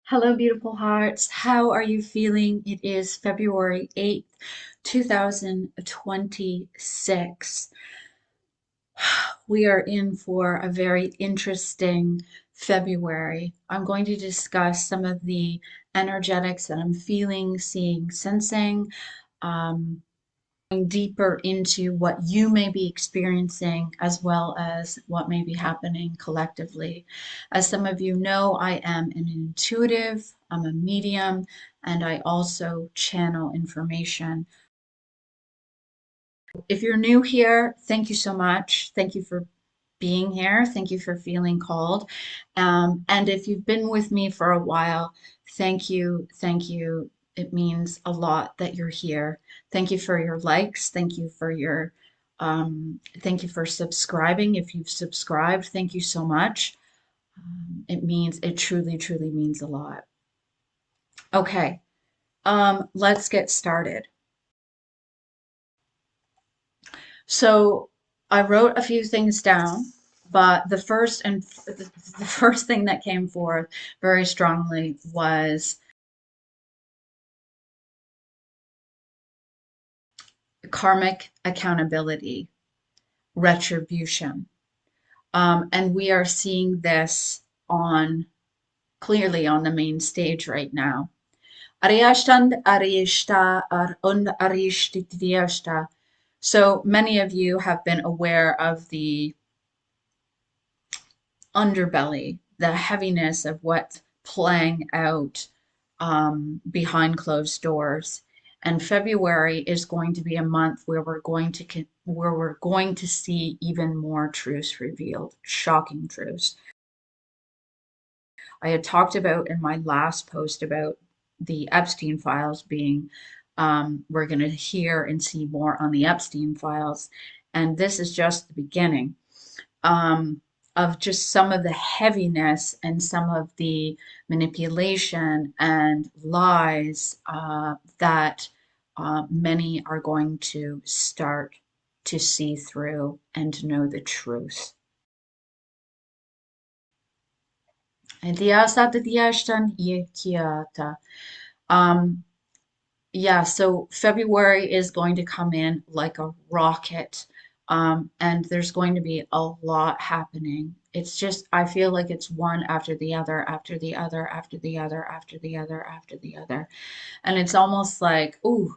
Hello, beautiful hearts. How are you feeling? It is February 8th, 2026. We are in for a very interesting February. I'm going to discuss some of the energetics that I'm feeling, seeing, sensing. Um, Deeper into what you may be experiencing as well as what may be happening collectively. As some of you know, I am an intuitive, I'm a medium, and I also channel information. If you're new here, thank you so much. Thank you for being here. Thank you for feeling called. And if you've been with me for a while, thank you. Thank you. It means a lot that you're here. Thank you for your likes. Thank you for subscribing. If you've subscribed, thank you so much. It truly, truly means a lot. Okay, let's get started. So I wrote a few things down, but the first thing that came forth very strongly was karmic accountability, retribution. And we are seeing this on clearly on the main stage right now. So many of you have been aware of the underbelly, the heaviness of what's playing out behind closed doors. And February is going to be a month where we're going to see even more truths revealed, shocking truths. I had talked about in my last post about the Epstein files being, we're going to hear and see more on the Epstein files. And this is just the beginning. Of just some of the heaviness and some of the manipulation and lies that many are going to start to see through and to know the truth. Um, yeah, so February is going to come in like a rocket. And there's going to be a lot happening. It's just, I feel like it's one after the other, after the other, after the other, after the other, after the other. And it's almost like, ooh,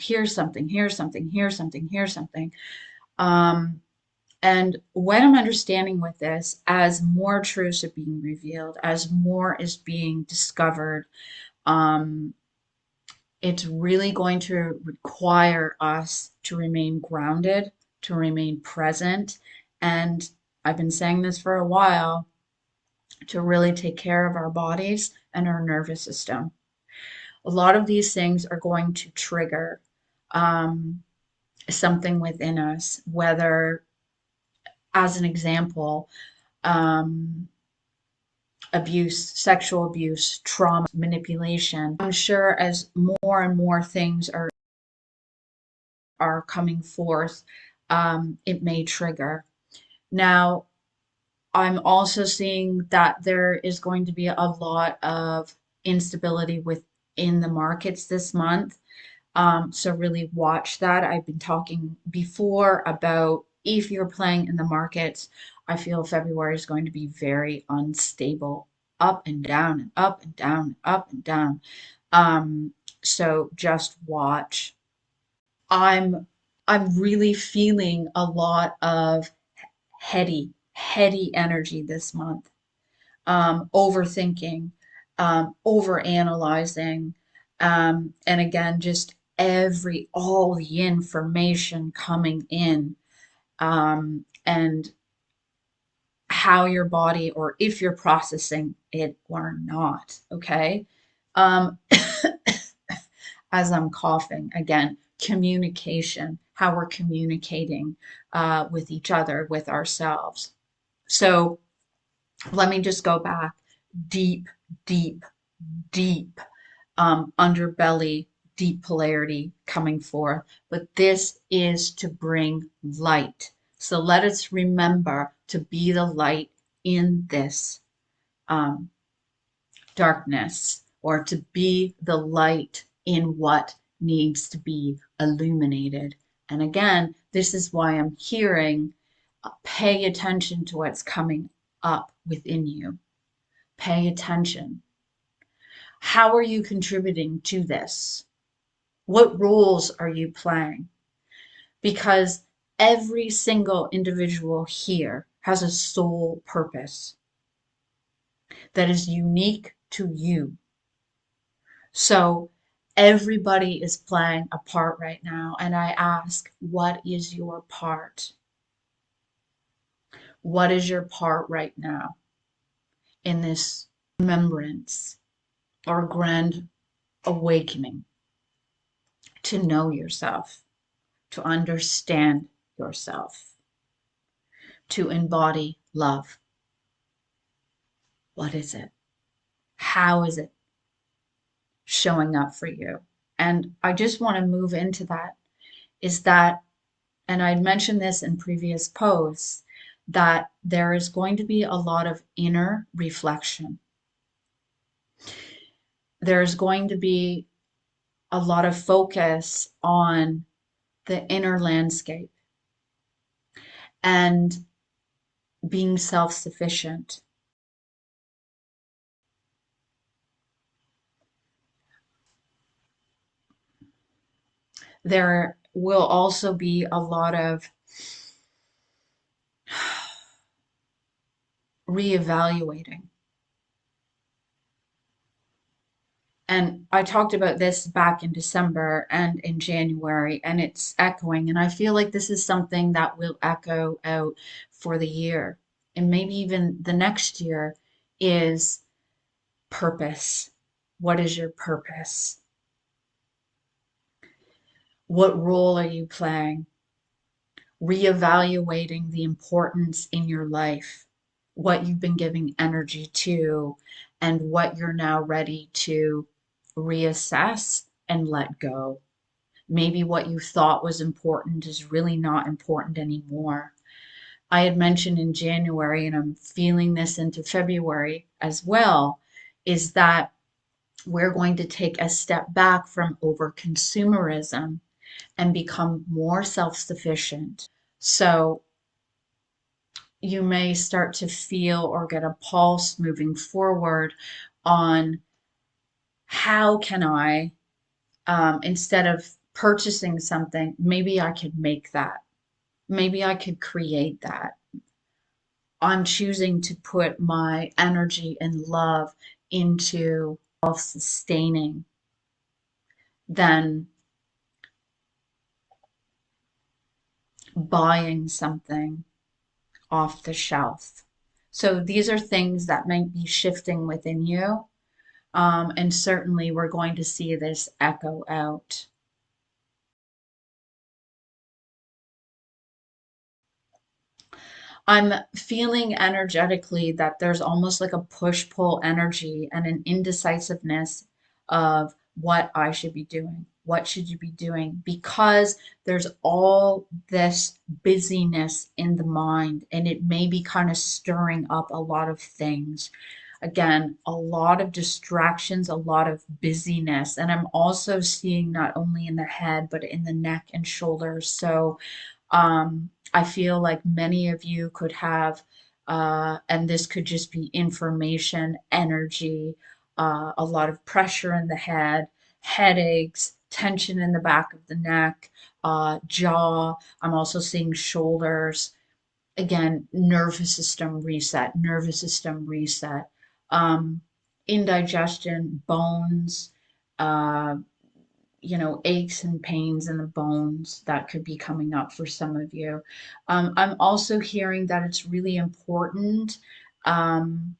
here's something, here's something, here's something, here's something. Um, and what I'm understanding with this, as more truths are being revealed, as more is being discovered, um, it's really going to require us to remain grounded, to remain present. And I've been saying this for a while, to really take care of our bodies and our nervous system. A lot of these things are going to trigger um, something within us, whether, as an example, um, abuse, sexual abuse, trauma, manipulation. I'm sure as more and more things are coming forth, it may trigger. Now, I'm also seeing that there is going to be a lot of instability within the markets this month. So really watch that. I've been talking before about if you're playing in the markets, I feel February is going to be very unstable, up and down and up and down and up and down. Um, so just watch. I'm I'm really feeling a lot of heady energy this month. Overthinking, over analyzing, and again, just all the information coming in, and how your body, or if you're processing it or not. Okay. Um, as I'm coughing again, communication, how we're communicating with each other, with ourselves. So let me just go back. Deep, deep, deep underbelly, deep polarity coming forth. But this is to bring light. So let us remember to be the light in this. Um, darkness or to be the light in what needs to be illuminated. And again, this is why I'm hearing pay attention to what's coming up within you. Pay attention. How are you contributing to this? What roles are you playing? Because every single individual here has a soul purpose that is unique to you. So everybody is playing a part right now. And I ask, what is your part? What is your part right now in this remembrance or grand awakening to know yourself, to understand yourself, to embody love? What is it? How is it showing up for you? And I just want to move into that is that, and I'd mentioned this in previous posts, that there is going to be a lot of inner reflection. There's going to be a lot of focus on the inner landscape and being self-sufficient. There will also be a lot of reevaluating. And I talked about this back in December and in January, and it's echoing. And I feel like this is something that will echo out for the year and maybe even the next year is purpose. What is your purpose? What role are you playing? Reevaluating the importance in your life, what you've been giving energy to, and what you're now ready to reassess and let go. Maybe what you thought was important is really not important anymore. I had mentioned in January, and I'm feeling this into February as well, is that we're going to take a step back from over consumerism and become more self sufficient. So you may start to feel or get a pulse moving forward on how can I, instead of purchasing something, maybe I could make that. Maybe I could create that. I'm choosing to put my energy and love into self-sustaining than buying something off the shelf. So these are things that might be shifting within you. And certainly we're going to see this echo out. I'm feeling energetically that there's almost like a push-pull energy and an indecisiveness of what I should be doing. What should you be doing? Because there's all this busyness in the mind, and it may be kind of stirring up a lot of things. Again, a lot of distractions, a lot of busyness. And I'm also seeing not only in the head, but in the neck and shoulders. So, I feel like many of you could have, and this could just be information, energy, a lot of pressure in the head, headaches, tension in the back of the neck, jaw. I'm also seeing shoulders. Again, nervous system reset, indigestion, bones, uh, aches and pains in the bones that could be coming up for some of you. I'm also hearing that it's really important. Um,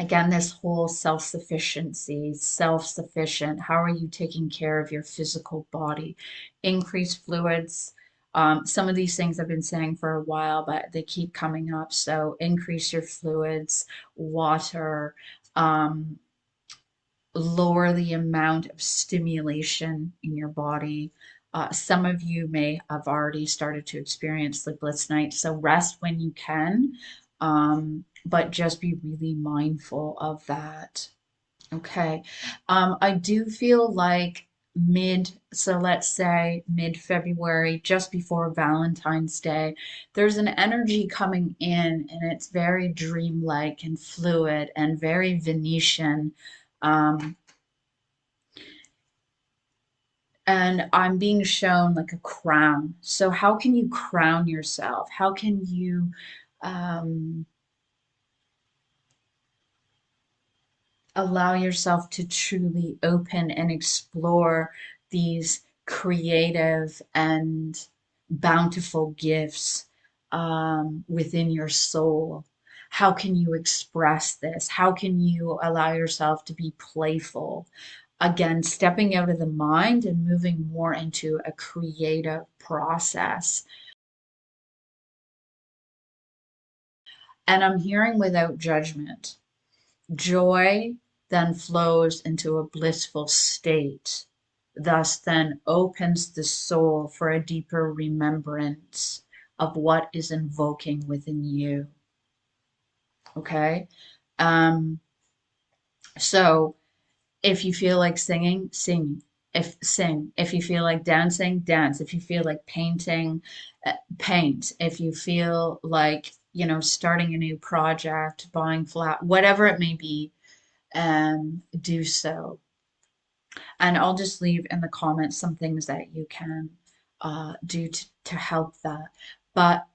Again, this whole self-sufficiency, self-sufficient. How are you taking care of your physical body? Increase fluids. Some of these things I've been saying for a while, but they keep coming up. So increase your fluids, water. Lower the amount of stimulation in your body. Some of you may have already started to experience sleepless nights, so rest when you can, but just be really mindful of that. Okay. I do feel like so let's say mid-February, just before Valentine's Day, there's an energy coming in and it's very dreamlike and fluid and very Venetian. Um, and I'm being shown like a crown. So how can you crown yourself? How can you um, allow yourself to truly open and explore these creative and bountiful gifts within your soul? How can you express this? How can you allow yourself to be playful? Again, stepping out of the mind and moving more into a creative process. And I'm hearing without judgment. Joy then flows into a blissful state, thus then opens the soul for a deeper remembrance of what is invoking within you. Okay? Um, so if you feel like singing, sing. If sing. If you feel like dancing, dance. If you feel like painting, paint. If you feel like, starting a new project, buying flat, whatever it may be, do so. And I'll just leave in the comments some things that you can do to help that. But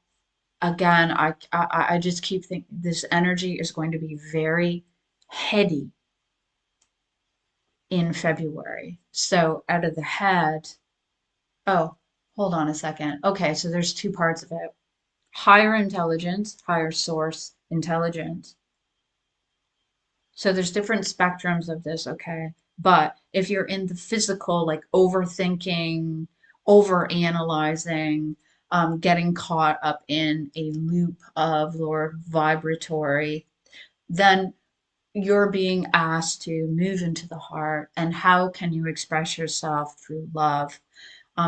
again, I just keep thinking this energy is going to be very heady in February. So out of the head, oh, hold on a second. Okay, so there's two parts of it. Higher intelligence, higher source intelligence. So there's different spectrums of this, okay? But if you're in the physical, like overthinking, overanalyzing, getting caught up in a loop of your vibratory, then you're being asked to move into the heart. And how can you express yourself through love,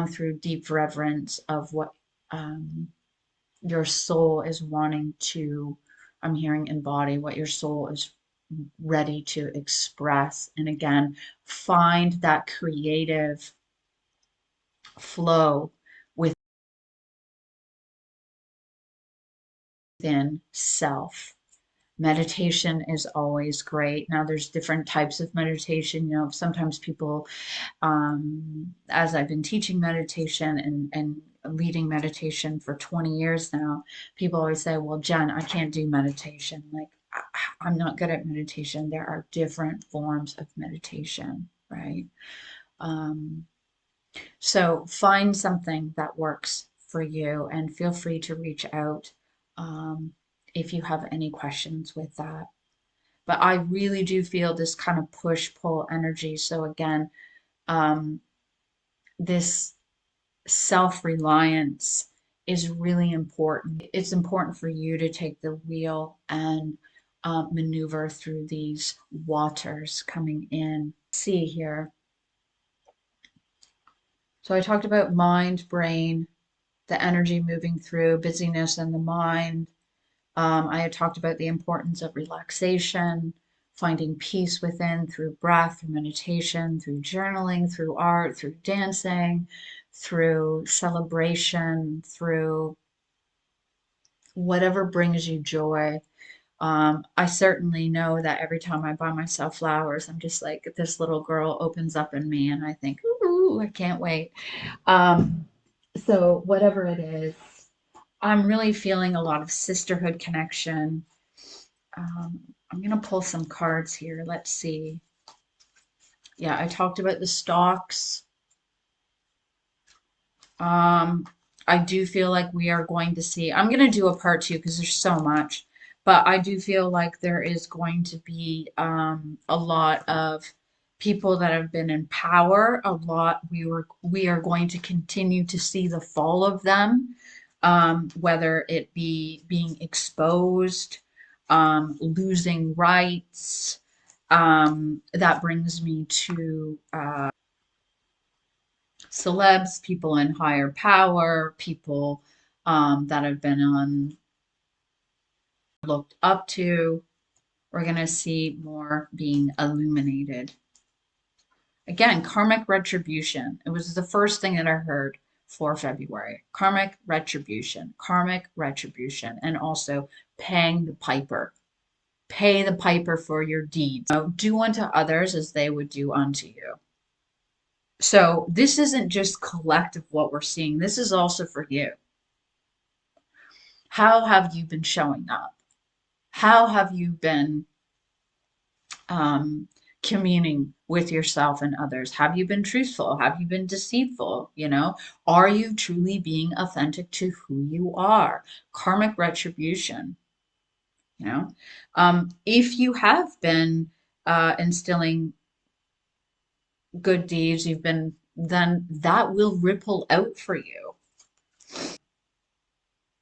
through deep reverence of what your soul is wanting to, I'm hearing embody what your soul is ready to express. And again, find that creative flow within self. Meditation is always great. Now, there's different types of meditation. Sometimes people, as I've been teaching meditation and leading meditation for 20 years now, people always say, well, Jen, I can't do meditation. Like, I'm not good at meditation. There are different forms of meditation, right? Um, so find something that works for you and feel free to reach out um, if you have any questions with that. But I really do feel this kind of push pull energy. So again, um, this self-reliance is really important. It's important for you to take the wheel and maneuver through these waters coming in. See here. So I talked about mind, brain, the energy moving through, busyness in the mind. I had talked about the importance of relaxation, finding peace within through breath, through meditation, through journaling, through art, through dancing, through celebration, through whatever brings you joy. I certainly know that every time I buy myself flowers, I'm just like, this little girl opens up in me, and I think, ooh, I can't wait. Um, so, whatever it is, I'm really feeling a lot of sisterhood connection. I'm going to pull some cards here. Let's see. Yeah, I talked about the stocks. Um, I do feel like we are going to see, I'm going to do a part two because there's so much, but I do feel like there is going to be a lot of people that have been in power. A lot we are going to continue to see the fall of them, whether it be being exposed, losing rights. That brings me to celebs, people in higher power, people that have been on looked up to. We're going to see more being illuminated. Again, karmic retribution. It was the first thing that I heard for February. Karmic retribution, and also paying the piper. Pay the piper for your deeds. Do unto others as they would do unto you. So this isn't just collective what we're seeing. This is also for you. How have you been showing up? How have you been communing with yourself and others? Have you been truthful? Have you been deceitful? You know, are you truly being authentic to who you are? Karmic retribution. You know, if you have been instilling good deeds, then that will ripple out for you.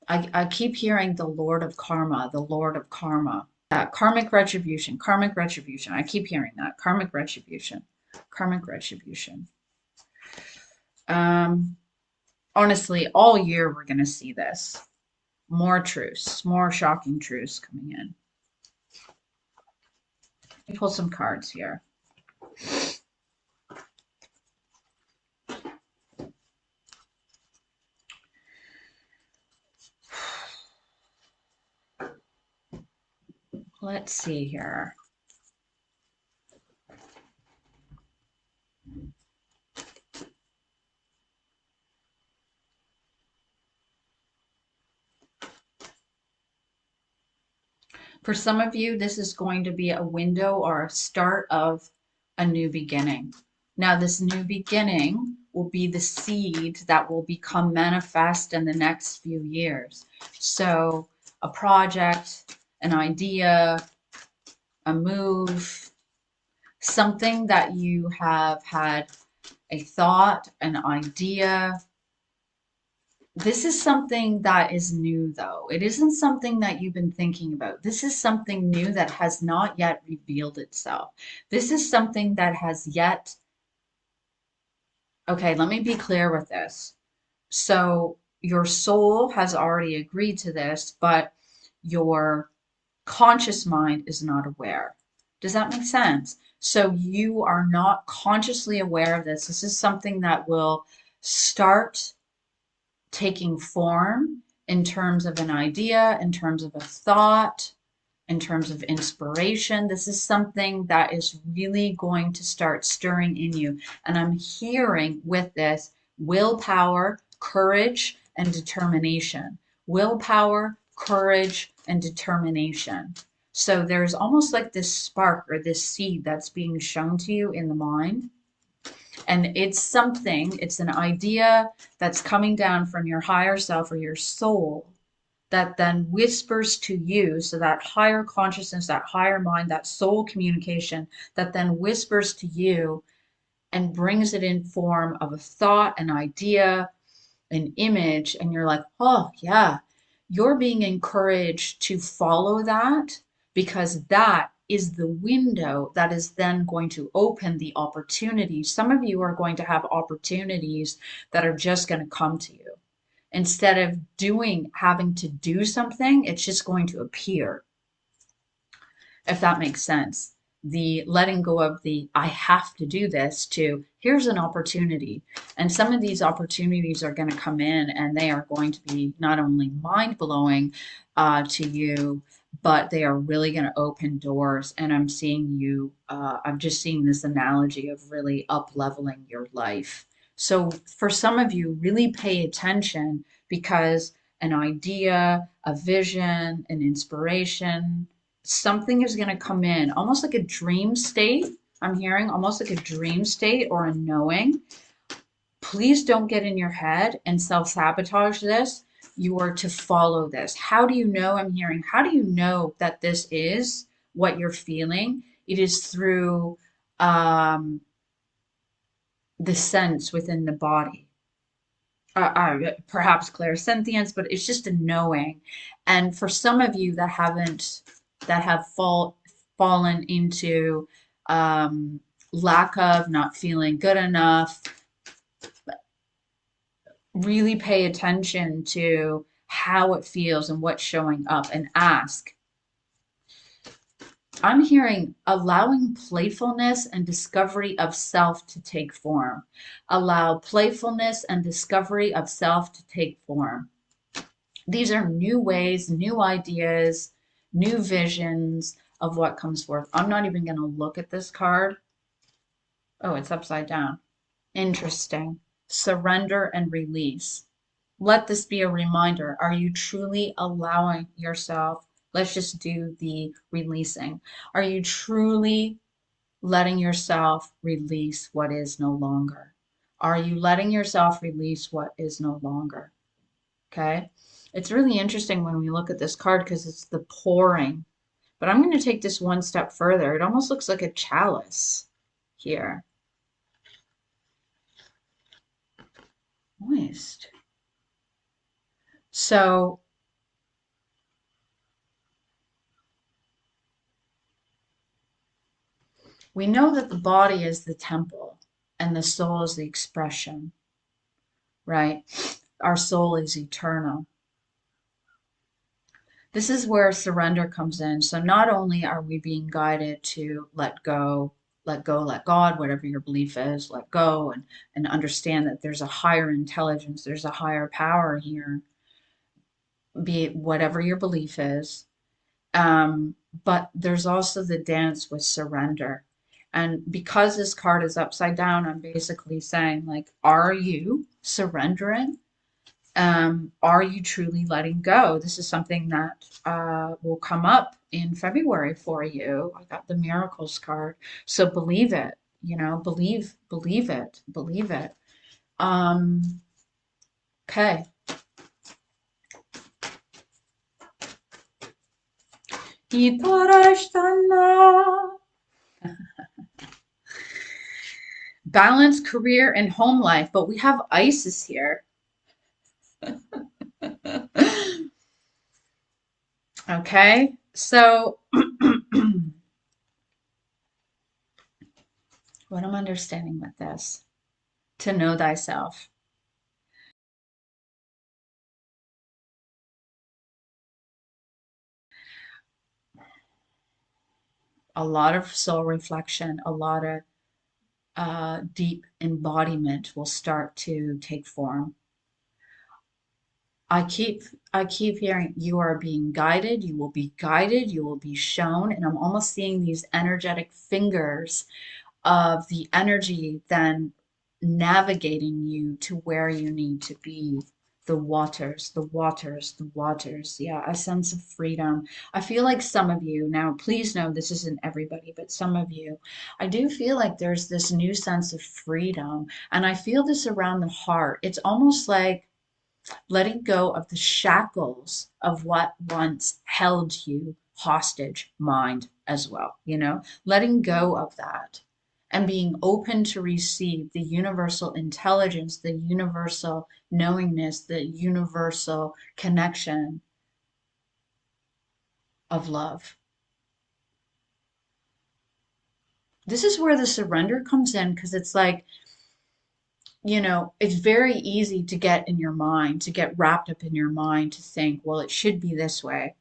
I keep hearing the Lord of Karma, the Lord of Karma. Karmic retribution, karmic retribution. I keep hearing that. Karmic retribution, karmic retribution. Honestly, all year we're going to see this. More truths, more shocking truths coming in. Let me pull some cards here. Let's see here. For some of you, this is going to be a window or a start of a new beginning. Now, this new beginning will be the seed that will become manifest in the next few years. So, a project, an idea, a move, something that you have had a thought, an idea. This is something that is new, though. It isn't something that you've been thinking about. This is something new that has not yet revealed itself. This is something that has yet. Okay, let me be clear with this. So, your soul has already agreed to this, but your conscious mind is not aware. Does that make sense? So, you are not consciously aware of this. This is something that will start taking form in terms of an idea, in terms of a thought, in terms of inspiration. This is something that is really going to start stirring in you. And I'm hearing with this willpower, courage, and determination. Willpower, courage, and determination. So there's almost like this spark or this seed that's being shown to you in the mind. And it's an idea that's coming down from your higher self or your soul that then whispers to you. So that higher consciousness, that higher mind, that soul communication that then whispers to you and brings it in form of a thought, an idea, an image. And you're like, oh, yeah, you're being encouraged to follow that because that is the window that is then going to open the opportunities. Some of you are going to have opportunities that are just going to come to you. Instead of having to do something, it's just going to appear, if that makes sense. The letting go of the I have to do this to here's an opportunity. And some of these opportunities are going to come in and they are going to be not only mind blowing to you, but they are really going to open doors. And I'm just seeing this analogy of really up leveling your life. So for some of you, really pay attention because an idea, a vision, an inspiration, something is going to come in almost like a dream state. I'm hearing almost like a dream state or a knowing. Please don't get in your head and self-sabotage this. You are to follow this. How do you know? I'm hearing, how do you know that this is what you're feeling? It is through the sense within the body. Perhaps clairsentience, but it's just a knowing. And for some of you that have fallen into lack of, not feeling good enough, really pay attention to how it feels and what's showing up and ask, I'm hearing allowing playfulness and discovery of self to take form. Allow playfulness and discovery of self to take form. These are new ways, new ideas, new visions of what comes forth. I'm not even going to look at this card. Oh, it's upside down. Interesting. Surrender and release. Let this be a reminder. Are you truly allowing yourself? Let's just do the releasing. Are you truly letting yourself release what is no longer? Are you letting yourself release what is no longer? Okay. It's really interesting when we look at this card because it's the pouring. But I'm going to take this one step further. It almost looks like a chalice here. Moist. So we know that the body is the temple and the soul is the expression, right? Our soul is eternal. This is where surrender comes in. So not only are we being guided to let go, let God, whatever your belief is, let go and understand that there's a higher intelligence, there's a higher power here, be it whatever your belief is. But there's also the dance with surrender. And because this card is upside down, I'm basically saying, like, are you surrendering? Are you truly letting go? This is something that will come up in February for you. I got the miracles card. So believe it, believe it, believe it. Um, okay. Balance, career, and home life, but we have Isis here. Okay, so what I'm understanding with this, to know thyself. A lot of soul reflection, a lot of deep embodiment will start to take form. I keep I keep hearing you are being guided, you will be guided, you will be shown, and I'm almost seeing these energetic fingers of the energy then navigating you to where you need to be. The waters, the waters, the waters. Yeah, a sense of freedom. I feel like some of you, now please know this isn't everybody, but some of you, I do feel like there's this new sense of freedom. And I feel this around the heart. It's almost like letting go of the shackles of what once held you hostage, mind as well, letting go of that and being open to receive the universal intelligence, the universal knowingness, the universal connection of love. This is where the surrender comes in because it's like, it's very easy to get in your mind, to get wrapped up in your mind, to think, well, it should be this way.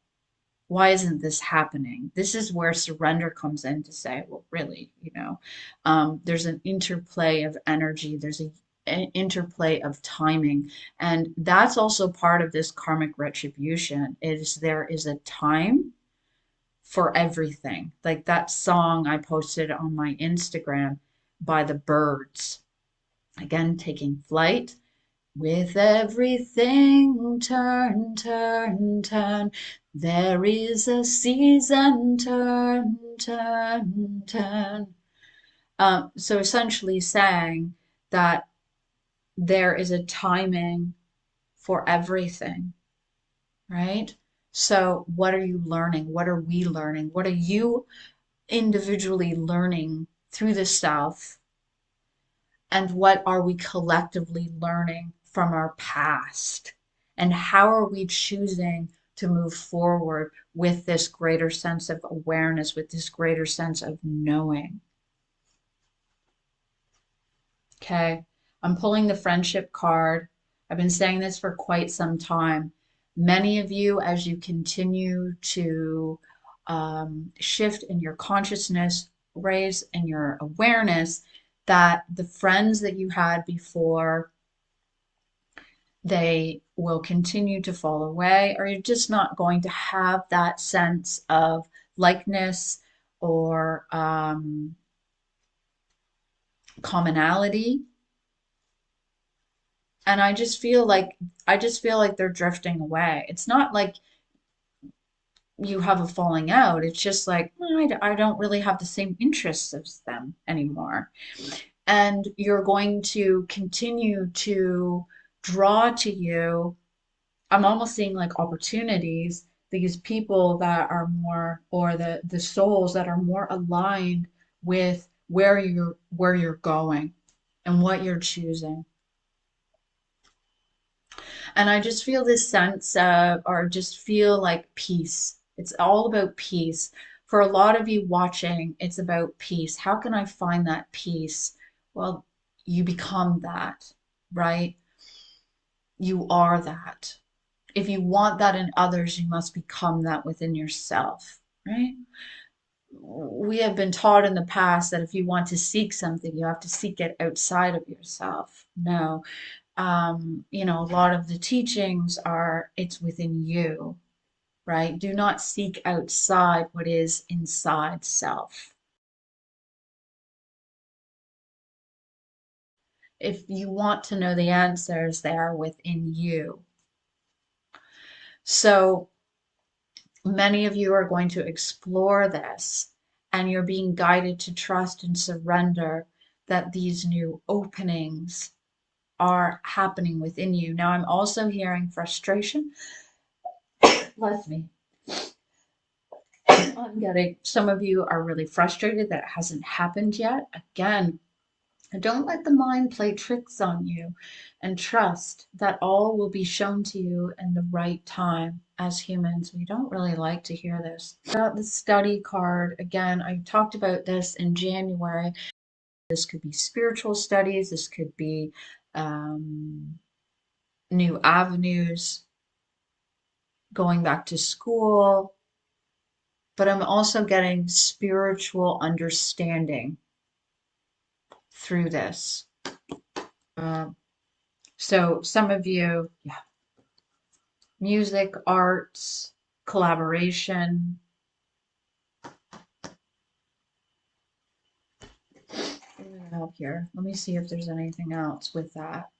Why isn't this happening? This is where surrender comes in to say, well, really, there's an interplay of energy, there's an interplay of timing, and that's also part of this karmic retribution. Is there is a time for everything. Like that song I posted on my Instagram by the Birds, again taking flight. With everything turn, turn, turn, there is a season, turn, turn, turn. So essentially saying that there is a timing for everything, right? So what are you learning? What are we learning? What are you individually learning through the self? And what are we collectively learning from our past? And how are we choosing to move forward with this greater sense of awareness, with this greater sense of knowing? Okay, I'm pulling the friendship card. I've been saying this for quite some time. Many of you, as you continue to shift in your consciousness, raise in your awareness that the friends that you had before, they will continue to fall away, or you're just not going to have that sense of likeness or commonality. And I just feel like they're drifting away. It's not like you have a falling out. It's just like, I don't really have the same interests as them anymore. And you're going to continue to draw to you. I'm almost seeing like opportunities, these people that are more, or the souls that are more aligned with where you're going and what you're choosing. And I just feel this sense of, or just feel like peace. It's all about peace. For a lot of you watching, it's about peace. How can I find that peace? Well, you become that, right? You are that. If you want that in others, you must become that within yourself, right? We have been taught in the past that if you want to seek something, you have to seek it outside of yourself. No, a lot of the teachings are it's within you, right? Do not seek outside what is inside self. If you want to know the answers, they are within you. So many of you are going to explore this, and you're being guided to trust and surrender that these new openings are happening within you. Now, I'm also hearing frustration. Bless me. I'm getting some of you are really frustrated that it hasn't happened yet. Again, don't let the mind play tricks on you, and trust that all will be shown to you in the right time. As humans, we don't really like to hear this. About the study card, again, I talked about this in January. This could be spiritual studies, this could be um, new avenues, going back to school, but I'm also getting spiritual understanding through this. Uh, so some of you, yeah, music, arts, collaboration. What do we have here? Let me see if there's anything else with that.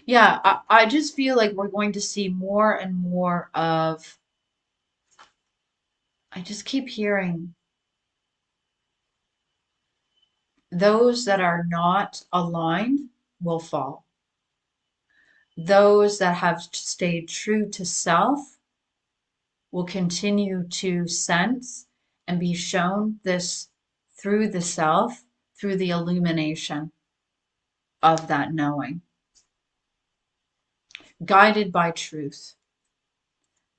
Yeah, I just feel like we're going to see more and more of, I just keep hearing those that are not aligned will fall. Those that have stayed true to self will continue to sense and be shown this through the self, through the illumination of that knowing, guided by truth,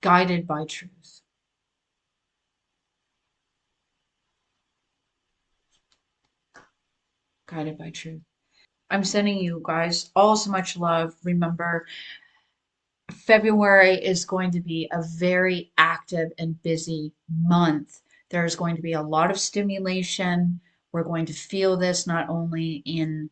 guided by truth, guided by truth. I'm sending you guys all so much love. Remember, February is going to be a very active and busy month. There's going to be a lot of stimulation. We're going to feel this not only in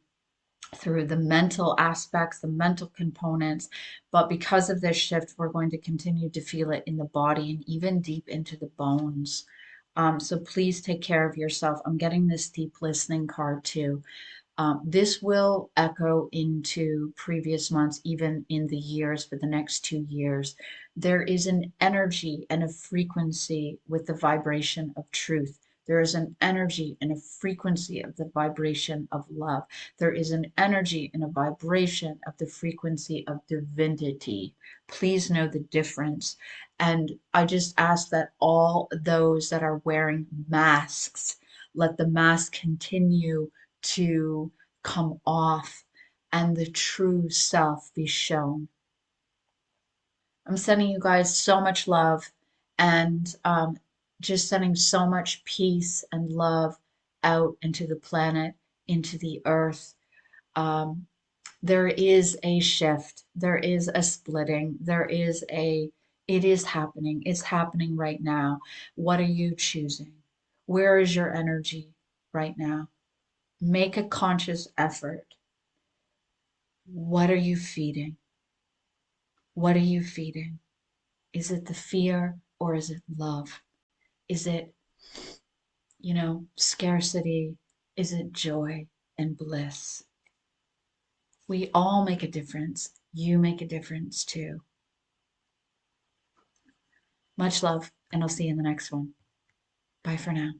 through the mental aspects, the mental components, but because of this shift, we're going to continue to feel it in the body and even deep into the bones. So please take care of yourself. I'm getting this deep listening card too. This will echo into previous months, even in the years for the next 2 years. There is an energy and a frequency with the vibration of truth. There is an energy and a frequency of the vibration of love. There is an energy and a vibration of the frequency of divinity. Please know the difference. And I just ask that all those that are wearing masks, let the mask continue to come off and the true self be shown. I'm sending you guys so much love, and just sending so much peace and love out into the planet, into the earth. Um, There is a shift. There is a splitting. It is happening. It's happening right now. What are you choosing? Where is your energy right now? Make a conscious effort. What are you feeding? What are you feeding? Is it the fear or is it love? Is it, scarcity? Is it joy and bliss? We all make a difference. You make a difference too. Much love, and I'll see you in the next one. Bye for now.